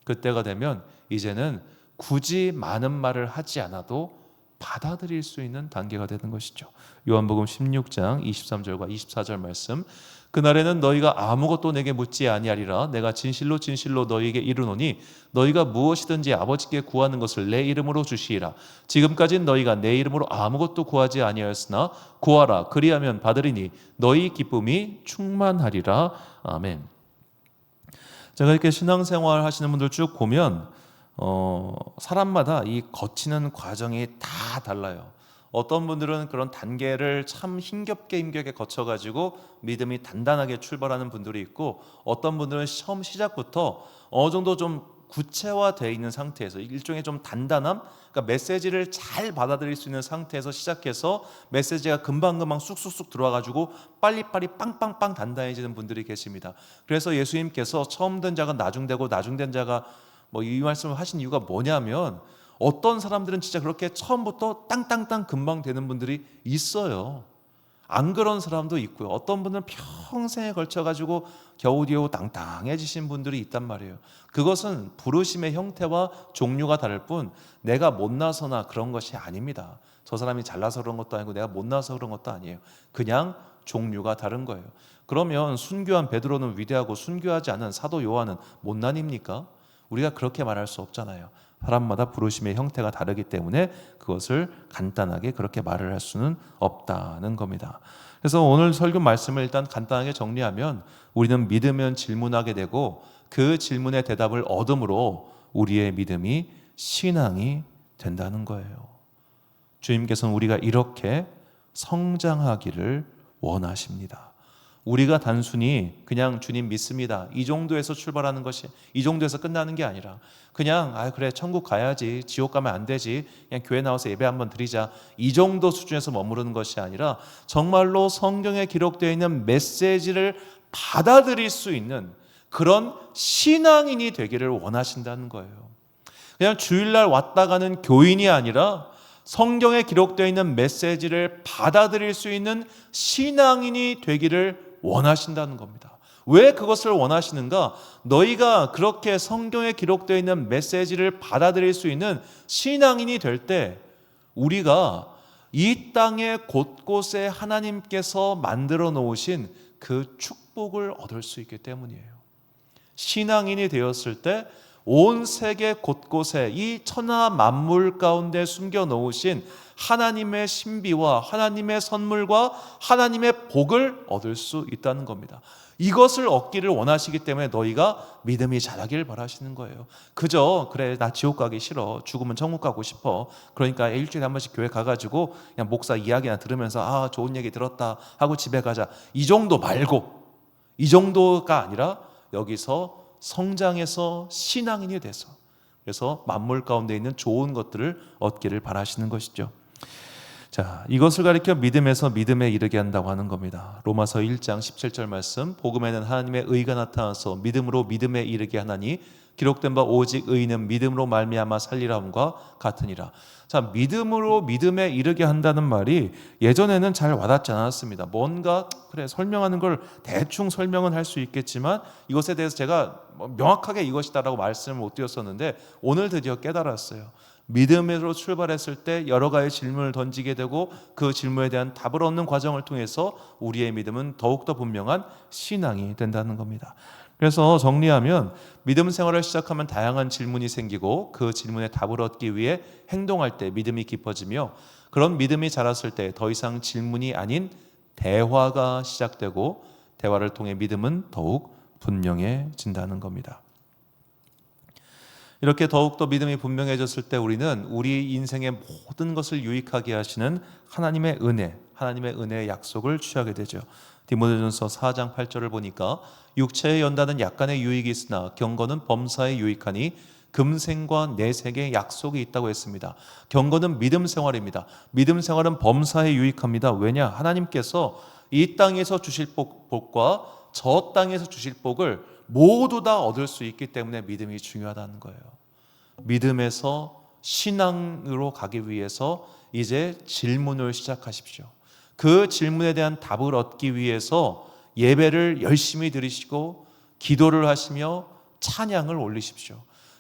그때가 되면 이제는 굳이 많은 말을 하지 않아도 받아들일 수 있는 단계가 되는 것이죠. 요한복음 16장 23절과 24절 말씀. 그날에는 너희가 아무것도 내게 묻지 아니하리라. 내가 진실로 너희에게 이르노니 너희가 무엇이든지 아버지께 구하는 것을 내 이름으로 주시리라. 지금까지는 너희가 내 이름으로 아무것도 구하지 아니하였으나 구하라. 그리하면 받으리니 너희 기쁨이 충만하리라. 아멘. 제가 이렇게 신앙생활 하시는 분들 쭉 보면 사람마다 이 거치는 과정이 다 달라요. 어떤 분들은 그런 단계를 참 힘겹게 거쳐가지고 믿음이 단단하게 출발하는 분들이 있고, 어떤 분들은 처음 시작부터 어느 정도 좀 구체화되어 있는 상태에서 일종의 좀 단단함, 그러니까 메시지를 잘 받아들일 수 있는 상태에서 시작해서 메시지가 금방금방 쑥쑥쑥 들어와가지고 빨리빨리 빵빵빵 단단해지는 분들이 계십니다. 그래서 예수님께서 처음 된 자가 나중되고 나중된 자가 이 말씀을 하신 이유가 뭐냐면, 어떤 사람들은 진짜 그렇게 처음부터 땅땅땅 금방 되는 분들이 있어요. 안 그런 사람도 있고요. 어떤 분은 평생에 걸쳐가지고 겨우겨우 땅땅해지신 분들이 있단 말이에요. 그것은 부르심의 형태와 종류가 다를 뿐 내가 못나서나 그런 것이 아닙니다. 저 사람이 잘나서 그런 것도 아니고 내가 못나서 그런 것도 아니에요. 그냥 종류가 다른 거예요. 그러면 순교한 베드로는 위대하고 순교하지 않은 사도 요한은 못난입니까? 우리가 그렇게 말할 수 없잖아요. 사람마다 부르심의 형태가 다르기 때문에 그것을 간단하게 그렇게 말을 할 수는 없다는 겁니다. 그래서 오늘 설교 말씀을 일단 간단하게 정리하면 우리는 믿으면 질문하게 되고 그 질문의 대답을 얻음으로 우리의 믿음이 신앙이 된다는 거예요. 주님께서는 우리가 이렇게 성장하기를 원하십니다. 우리가 단순히 그냥 주님 믿습니다, 이 정도에서 출발하는 것이, 이 정도에서 끝나는 게 아니라 그냥 그래 천국 가야지, 지옥 가면 안 되지, 그냥 교회 나와서 예배 한번 드리자, 이 정도 수준에서 머무르는 것이 아니라 정말로 성경에 기록되어 있는 메시지를 받아들일 수 있는 그런 신앙인이 되기를 원하신다는 거예요. 그냥 주일날 왔다 가는 교인이 아니라 성경에 기록되어 있는 메시지를 받아들일 수 있는 신앙인이 되기를 원하신다는 겁니다. 왜 그것을 원하시는가? 너희가 그렇게 성경에 기록되어 있는 메시지를 받아들일 수 있는 신앙인이 될 때 우리가 이 땅의 곳곳에 하나님께서 만들어 놓으신 그 축복을 얻을 수 있기 때문이에요. 신앙인이 되었을 때 온 세계 곳곳에 이 천하 만물 가운데 숨겨 놓으신 하나님의 신비와 하나님의 선물과 하나님의 복을 얻을 수 있다는 겁니다. 이것을 얻기를 원하시기 때문에 너희가 믿음이 자라길 바라시는 거예요. 그저 그래 나 지옥 가기 싫어, 죽으면 천국 가고 싶어, 그러니까 일주일에 한 번씩 교회 가가지고 그냥 목사 이야기나 들으면서 좋은 얘기 들었다 하고 집에 가자, 이 정도 말고, 이 정도가 아니라 여기서 성장해서 신앙인이 돼서, 그래서 만물 가운데 있는 좋은 것들을 얻기를 바라시는 것이죠. 자, 이것을 가리켜 믿음에서 믿음에 이르게 한다고 하는 겁니다. 로마서 1장 17절 말씀, 복음에는 하나님의 의가 나타나서 믿음으로 믿음에 이르게 하나니 기록된 바 오직 의인은 믿음으로 말미암아 살리라 함과 같으니라. 자, 믿음으로 믿음에 이르게 한다는 말이 예전에는 잘 와닿지 않았습니다. 뭔가 그래 설명하는 걸 대충 설명은 할 수 있겠지만 이것에 대해서 제가 명확하게 이것이다라고 말씀을 못 드렸었는데 오늘 드디어 깨달았어요. 믿음으로 출발했을 때 여러 가지 질문을 던지게 되고 그 질문에 대한 답을 얻는 과정을 통해서 우리의 믿음은 더욱더 분명한 신앙이 된다는 겁니다. 그래서 정리하면 믿음 생활을 시작하면 다양한 질문이 생기고 그 질문에 답을 얻기 위해 행동할 때 믿음이 깊어지며, 그런 믿음이 자랐을 때 더 이상 질문이 아닌 대화가 시작되고 대화를 통해 믿음은 더욱 분명해진다는 겁니다. 이렇게 더욱더 믿음이 분명해졌을 때 우리는 우리 인생의 모든 것을 유익하게 하시는 하나님의 은혜, 하나님의 은혜의 약속을 취하게 되죠. 디모데전서 4장 8절을 보니까 육체의 연단은 약간의 유익이 있으나 경건은 범사에 유익하니 금생과 내생의 약속이 있다고 했습니다. 경건은 믿음 생활입니다. 믿음 생활은 범사에 유익합니다. 왜냐? 하나님께서 이 땅에서 주실 복과 저 땅에서 주실 복을 모두 다 얻을 수 있기 때문에 믿음이 중요하다는 거예요. 믿음에서 신앙으로 가기 위해서 이제 질문을 시작하십시오. 그 질문에 대한 답을 얻기 위해서 예배를 열심히 드리시고 기도를 하시며 찬양을 올리십시오.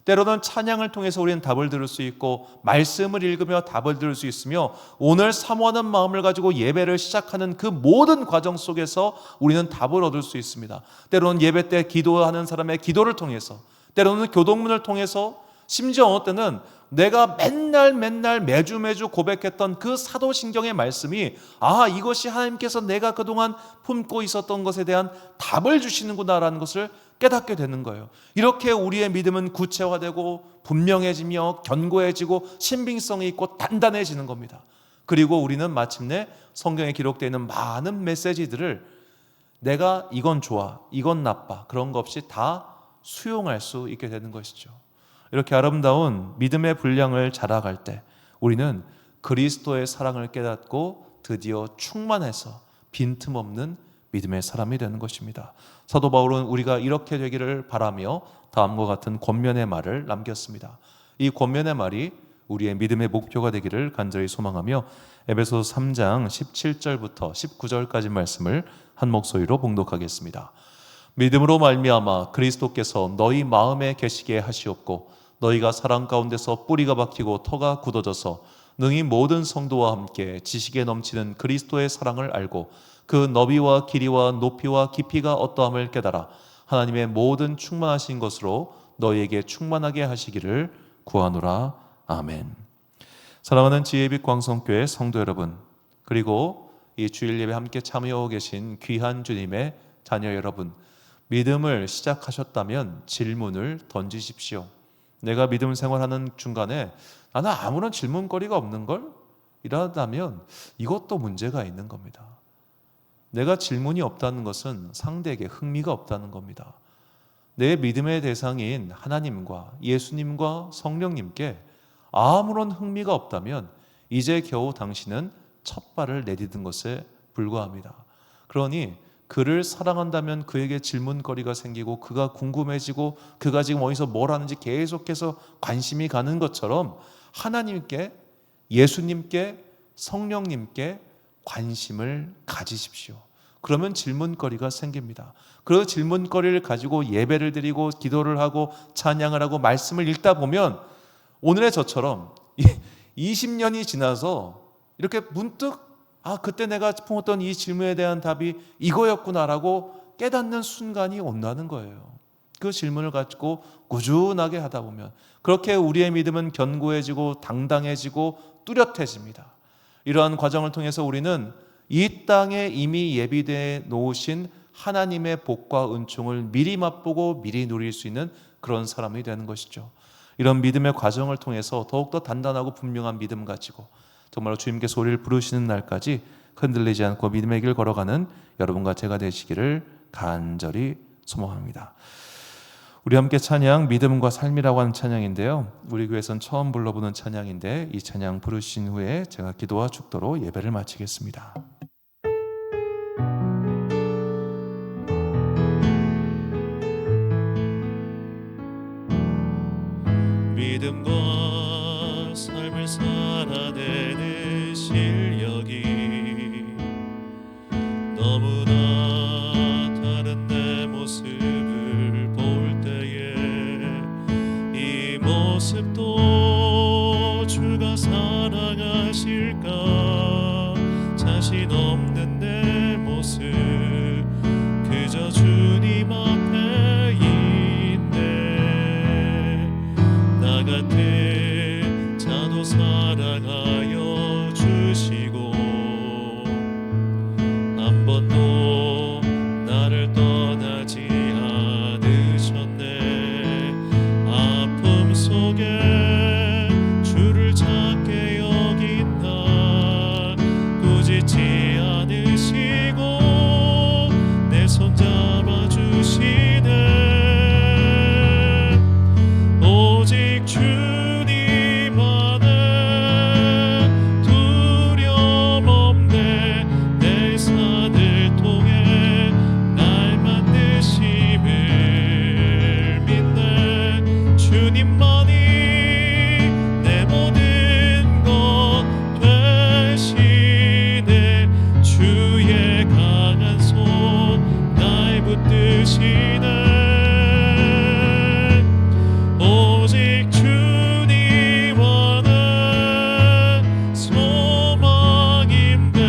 때로는 찬양을 통해서 우리는 답을 들을 수 있고 말씀을 읽으며 답을 들을 수 있으며 오늘 사모하는 마음을 가지고 예배를 시작하는 그 모든 과정 속에서 우리는 답을 얻을 수 있습니다. 때로는 예배 때 기도하는 사람의 기도를 통해서, 때로는 교동문을 통해서, 심지어 어느 때는 내가 맨날 매주 고백했던 그 사도신경의 말씀이 이것이 하나님께서 내가 그동안 품고 있었던 것에 대한 답을 주시는구나라는 것을 깨닫게 되는 거예요. 이렇게 우리의 믿음은 구체화되고 분명해지며 견고해지고 신빙성이 있고 단단해지는 겁니다. 그리고 우리는 마침내 성경에 기록되어 있는 많은 메시지들을 내가 이건 좋아, 이건 나빠, 그런 것 없이 다 수용할 수 있게 되는 것이죠. 이렇게 아름다운 믿음의 분량을 자라갈 때 우리는 그리스도의 사랑을 깨닫고 드디어 충만해서 빈틈없는 믿음의 사람이 되는 것입니다. 사도 바울은 우리가 이렇게 되기를 바라며 다음과 같은 권면의 말을 남겼습니다. 이 권면의 말이 우리의 믿음의 목표가 되기를 간절히 소망하며 에베소서 3장 17절부터 19절까지 말씀을 한 목소리로 봉독하겠습니다. 믿음으로 말미암아 그리스도께서 너희 마음에 계시게 하시옵고 너희가 사랑 가운데서 뿌리가 박히고 터가 굳어져서 능히 모든 성도와 함께 지식에 넘치는 그리스도의 사랑을 알고 그 너비와 길이와 높이와 깊이가 어떠함을 깨달아 하나님의 모든 충만하신 것으로 너희에게 충만하게 하시기를 구하노라. 아멘. 사랑하는 지혜빛 광성교회 성도 여러분, 그리고 이 주일 예배 함께 참여하고 계신 귀한 주님의 자녀 여러분, 믿음을 시작하셨다면 질문을 던지십시오. 내가 믿음 생활하는 중간에 나는 아무런 질문거리가 없는걸? 이러다면 이것도 문제가 있는 겁니다. 내가 질문이 없다는 것은 상대에게 흥미가 없다는 겁니다. 내 믿음의 대상인 하나님과 예수님과 성령님께 아무런 흥미가 없다면 이제 겨우 당신은 첫 발을 내디딘 것에 불과합니다. 그러니 그를 사랑한다면 그에게 질문거리가 생기고 그가 궁금해지고 그가 지금 어디서 뭘 하는지 계속해서 관심이 가는 것처럼 하나님께, 예수님께, 성령님께 관심을 가지십시오. 그러면 질문거리가 생깁니다. 그 질문거리를 가지고 예배를 드리고 기도를 하고 찬양을 하고 말씀을 읽다 보면 오늘의 저처럼 20년이 지나서 이렇게 문득 그때 내가 품었던 이 질문에 대한 답이 이거였구나라고 깨닫는 순간이 온다는 거예요. 그 질문을 가지고 꾸준하게 하다 보면 그렇게 우리의 믿음은 견고해지고 당당해지고 뚜렷해집니다. 이러한 과정을 통해서 우리는 이 땅에 이미 예비되어 놓으신 하나님의 복과 은총을 미리 맛보고 미리 누릴 수 있는 그런 사람이 되는 것이죠. 이런 믿음의 과정을 통해서 더욱더 단단하고 분명한 믿음 가지고 정말로 주님께서 우리를 부르시는 날까지 흔들리지 않고 믿음의 길 걸어가는 여러분과 제가 되시기를 간절히 소망합니다. 우리 함께 찬양 믿음과 삶이라고 하는 찬양인데요, 우리 교회에서는 처음 불러보는 찬양인데 이 찬양 부르신 후에 제가 기도와 축도로 예배를 마치겠습니다. 믿음과 삶을 살아내는 실력이 너무나 다른 내 모습을 볼 때에 이 모습도 주가 사랑하실까 자신 없는 내 모습 그저 주님 앞에 있네. 나 같은 자도 사랑하여 주시고 한 번도 나를 떠나지 않으셨네. 아픔 속에 주를 찾게 여긴 나 꾸짖지 않으시고 내 손 잡아주시네. 오직 주님 안에 두려움 없네. 내 산을 통해 날 만드심을 믿네. 주님만이 내 모든 것 되시네. 주의 강한 손 날 붙드시네. 오직 주님 안에 소망인데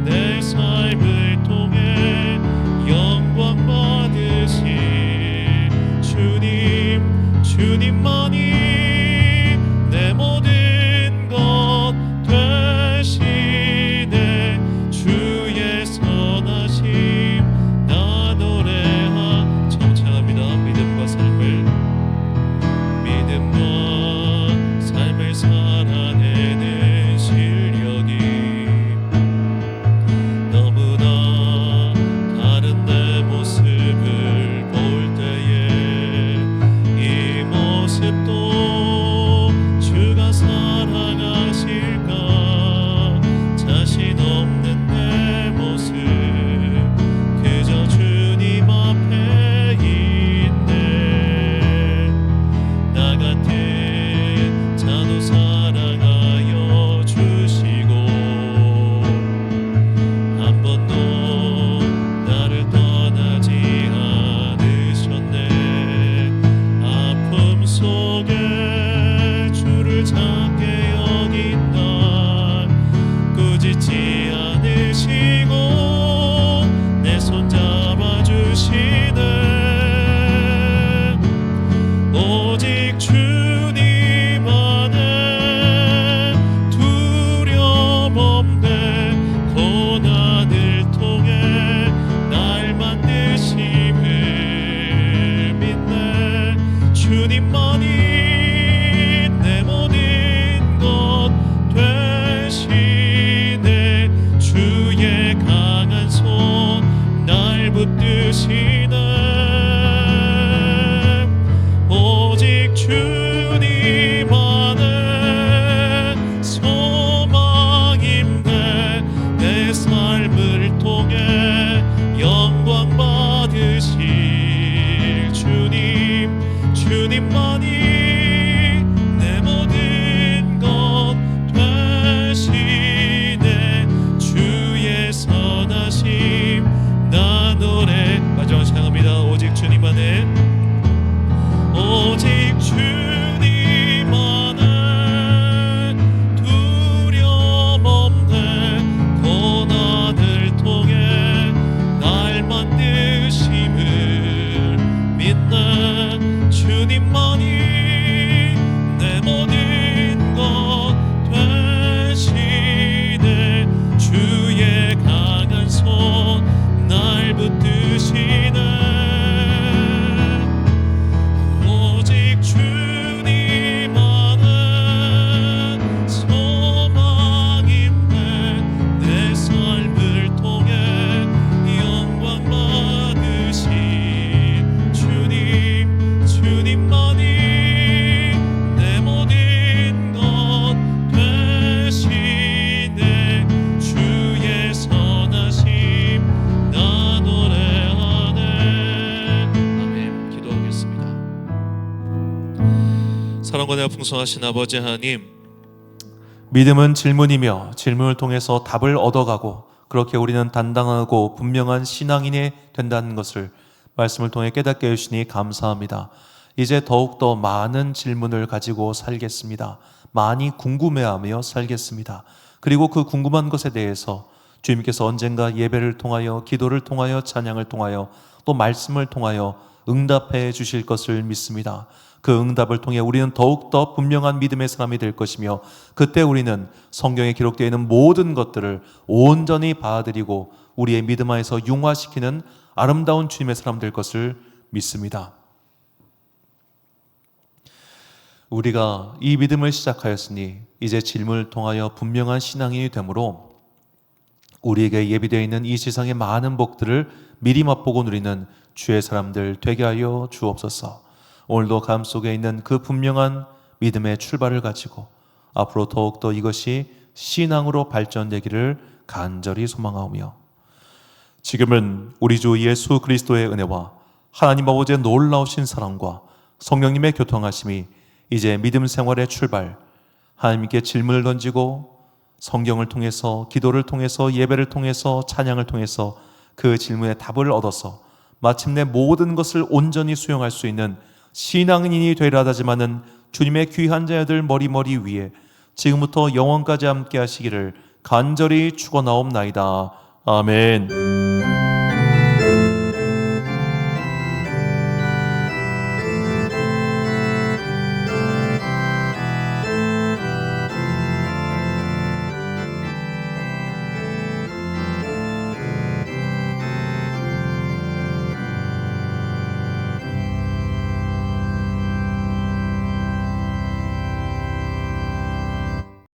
내 삶을 통해 영광 받으신 주님, 주님만이 내 모든 것 되시네. 주의 선하심 나 노래하 청창합니다. 믿음과 삶을 살아내는 실력이 너무나 다른 내 모습을 볼 때에 이 모습도 주가 사랑하실까 자신 없는 내 모습 그저 주님 앞에 있네. 나 같은 자도 사랑하여 주시고 한 번도 나를 떠나지 않으셨네. 아픔 속에 주를 찾게 여긴 날 꾸짖지 않으시고 내 손 잡아주시네. 주님만이 내 모든 것 되시네. 주의 강한 손 날 붙드시네. 오직 주님 안에 소망임네. 내 삶을 통해 영광 받으실 주님, 주님만이 내 모든 것 되시네. 주의 선하심 나 노래. 마지막 찬양합니다. 오직 주님 안에, 오직 주님 안에 두려움 없네. 고난을 통해 날 만드심을 믿네. 주님만이 내 모든 것 되시네. 주의 강한 손 날 붙드시네. 오직 주님 안에 소망임네. 내 삶을 통해 영광 받으신 주님, 주님만이 내 모든 것 되시네. 주의 선하심 나 노래하네. 아멘. 기도하겠습니다. 사랑과 은혜가 풍성하신 아버지 하나님, 믿음은 질문이며 질문을 통해서 답을 얻어가고 그렇게 우리는 단단하고 분명한 신앙인이 된다는 것을 말씀을 통해 깨닫게 해주시니 감사합니다. 이제 더욱더 많은 질문을 가지고 살겠습니다. 많이 궁금해하며 살겠습니다. 그리고 그 궁금한 것에 대해서 주님께서 언젠가 예배를 통하여, 기도를 통하여, 찬양을 통하여, 또 말씀을 통하여 응답해 주실 것을 믿습니다. 그 응답을 통해 우리는 더욱더 분명한 믿음의 사람이 될 것이며, 그때 우리는 성경에 기록되어 있는 모든 것들을 온전히 받아들이고 우리의 믿음 안에서 융화시키는 아름다운 주님의 사람 될 것을 믿습니다. 우리가 이 믿음을 시작하였으니 이제 질문을 통하여 분명한 신앙인이 되므로 우리에게 예비되어 있는 이 세상의 많은 복들을 미리 맛보고 누리는 주의 사람들 되게 하여 주옵소서. 오늘도 가슴 속에 있는 그 분명한 믿음의 출발을 가지고 앞으로 더욱더 이것이 신앙으로 발전되기를 간절히 소망하오며, 지금은 우리 주 예수 그리스도의 은혜와 하나님 아버지의 놀라우신 사랑과 성령님의 교통하심이 이제 믿음 생활의 출발, 하나님께 질문을 던지고 성경을 통해서, 기도를 통해서, 예배를 통해서, 찬양을 통해서 그 질문에 답을 얻어서 마침내 모든 것을 온전히 수용할 수 있는 신앙인이 되려 하지만은 주님의 귀한 자녀들 머리 위에 지금부터 영원까지 함께 하시기를 간절히 축원하옵나이다. 아멘.